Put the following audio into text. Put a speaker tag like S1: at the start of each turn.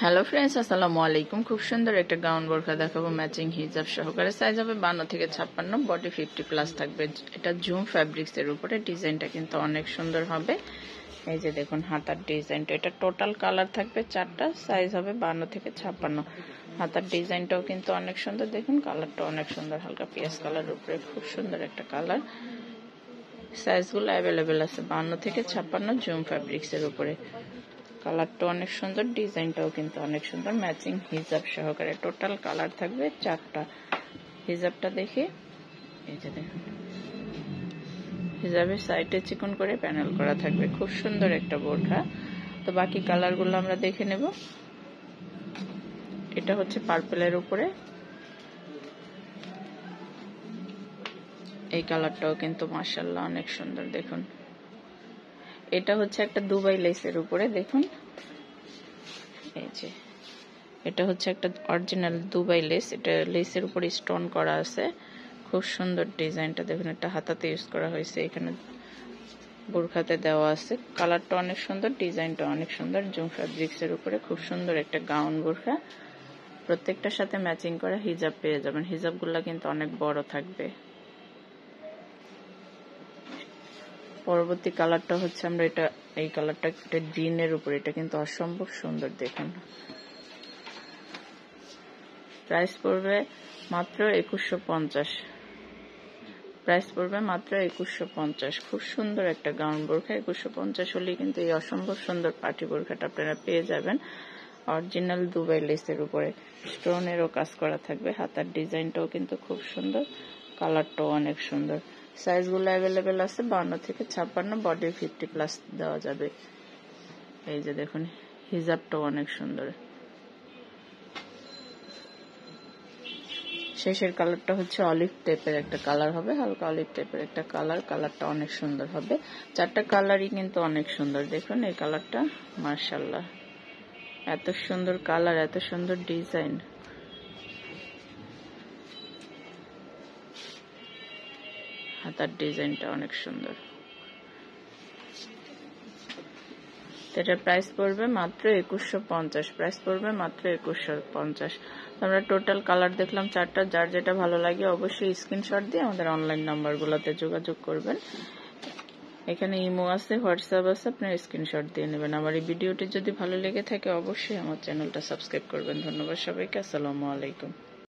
S1: Hello friends, আসসালামু আলাইকুম। খুব সুন্দর একটা গাউন বোরখা দেখাবো ম্যাচিং হিজাব সহকারে। সাইজ হবে 52 থেকে 56, বডি 50+ থাকবে। এটা জুম ফ্যাব্রিক্স এর উপরে। ডিজাইনটা কিন্তু অনেক সুন্দর হবে। এই যে দেখুন হাতার ডিজাইনটা, এটা টোটাল কালার থাকবে 4টা। সাইজ হবে 52 থেকে 56। হাতার ডিজাইনটাও কিন্তু অনেক সুন্দর। দেখুন কালারটা অনেক সুন্দর, হালকা পেঁয়াজ কালার উপরে, খুব সুন্দর একটা কালার। সাইজগুলো অ্যাভেলেবেল আছে 52 থেকে 56, জুম ফ্যাব্রিক্স এর উপরে। কালারটা অনেক সুন্দর, ডিজাইনটাও কিন্তু অনেক সুন্দর। ম্যাচিং হিজাব সহকারে টোটাল কালার থাকবে 4টা। হিজাবটা দেখে এই যে দেখুন, হিজাবের সাইডে চিকন করে প্যানেল করা থাকবে। খুব সুন্দর একটা বোরখা। তো বাকি কালারগুলো আমরা দেখে নেব। এটা হচ্ছে পার্পেলের উপরে। এই কালারটাও কিন্তু মাশাআল্লাহ অনেক সুন্দর। দেখুন এটা হচ্ছে একটা দুবাই লেসের উপরে। দেখুন এই যে এটা হচ্ছে একটা অরিজিনাল দুবাই লেস। এটা লেসের উপরে স্টোন করা আছে। খুব সুন্দর ডিজাইনটা দেখুন। এটা হাতাতে ইউজ করা হয়েছে, এখানে বোরখাতে দেওয়া আছে। কালারটা অনেক সুন্দর, ডিজাইনটা অনেক সুন্দর। জুম ফ্যাব্রিক্স এর উপরে খুব সুন্দর একটা গাউন বোরখা। প্রত্যেকটার সাথে ম্যাচিং করা হিজাব পেয়ে যাবেন। হিজাবগুলো কিন্তু অনেক বড় থাকবে। পরবর্তী কালারটা হচ্ছে আমরা এই কালারটা একটা গ্রিনের উপরে। এটা কিন্তু অসম্ভব সুন্দর। দেখুন প্রাইস পড়বে মাত্র 2150। প্রাইস পড়বে মাত্র 2150। খুব সুন্দর একটা গাউন বোরখা। 2150 হলেই কিন্তু এই অসম্ভব সুন্দর পার্টি বোরখাটা আপনারা পেয়ে যাবেন। অরিজিনাল দুবাই লেসের উপরে স্টোনেরও কাজ করা থাকবে। হাতার ডিজাইনটাও কিন্তু খুব সুন্দর, কালারটাও অনেক সুন্দর। সাইজগুলো অ্যাভেলেবেল আছে 52 থেকে 56, বডি 50+ দেওয়া যাবে। এই যে দেখুন হিজাবটাও অনেক সুন্দর। শেষের কালারটা হচ্ছে অলিভ টাইপের একটা কালার হবে, হালকা অলিভ টাইপের একটা কালার। কালারটা অনেক সুন্দর হবে। 4টা কালারই কিন্তু অনেক সুন্দর। দেখুন এই কালারটা মাশাআল্লাহ, এত সুন্দর কালার, এত সুন্দর ডিজাইন। হাতার ডিজাইনটা অনেক সুন্দর। এটার প্রাইস পড়বে মাত্র 2150। প্রাইস পড়বে মাত্র 2150। আমরা টোটাল কালার দেখলাম 4টা। যার যেটা ভালো লাগে অবশ্যই স্ক্রিনশট দিয়ে আমাদের অনলাইন নাম্বারগুলোতে যোগাযোগ করবেন। এখানে ইমো আছে, হোয়াটসঅ্যাপ আছে, আপনার স্ক্রিনশট দিয়ে নেবেন। আমার এই ভিডিওটি যদি ভালো লেগে থাকে অবশ্যই আমার চ্যানেলটা সাবস্ক্রাইব করবেন। ধন্যবাদ সবাইকে। আসসালামু আলাইকুম।